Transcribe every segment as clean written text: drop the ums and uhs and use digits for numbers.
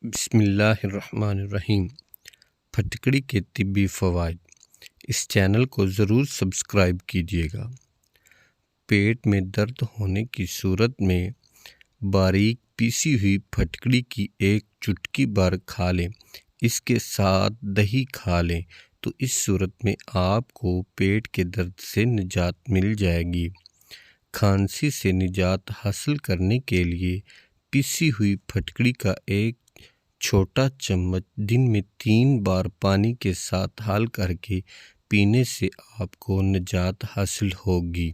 بسم اللہ الرحمن الرحیم۔ پھٹکڑی کے طبی فوائد۔ اس چینل کو ضرور سبسکرائب کیجیے گا۔ پیٹ میں درد ہونے کی صورت میں باریک پیسی ہوئی پھٹکڑی کی ایک چٹکی بھر کھا لیں، اس کے ساتھ دہی کھا لیں تو اس صورت میں آپ کو پیٹ کے درد سے نجات مل جائے گی۔ کھانسی سے نجات حاصل کرنے کے لیے پیسی ہوئی پھٹکڑی کا ایک چھوٹا چمچ دن میں 3 بار پانی کے ساتھ حل کر کے پینے سے آپ کو نجات حاصل ہوگی۔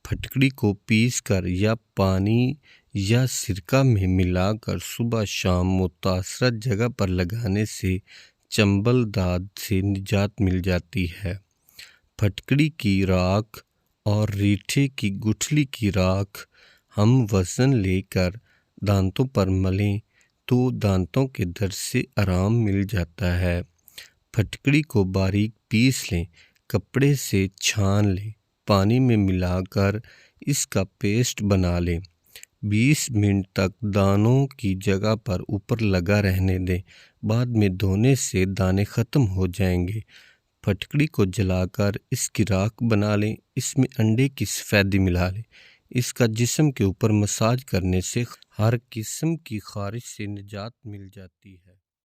پھٹکڑی کو پیس کر یا پانی یا سرکہ میں ملا کر صبح شام متاثرہ جگہ پر لگانے سے چنبل داد سے نجات مل جاتی ہے۔ پھٹکڑی کی راکھ اور ریٹھے کی گٹھلی کی راکھ ہم وزن لے کر دانتوں پر ملیں تو دانتوں کے درد سے آرام مل جاتا ہے۔ پھٹکڑی کو باریک پیس لیں، کپڑے سے چھان لیں، پانی میں ملا کر اس کا پیسٹ بنا لیں۔ 20 منٹ تک دانوں کی جگہ پر اوپر لگا رہنے دیں، بعد میں دھونے سے دانے ختم ہو جائیں گے۔ پھٹکڑی کو جلا کر اس کی راکھ بنا لیں، اس میں انڈے کی سفیدی ملا لیں۔ اس کا جسم کے اوپر مساج کرنے سے ہر قسم کی خارش سے نجات مل جاتی ہے۔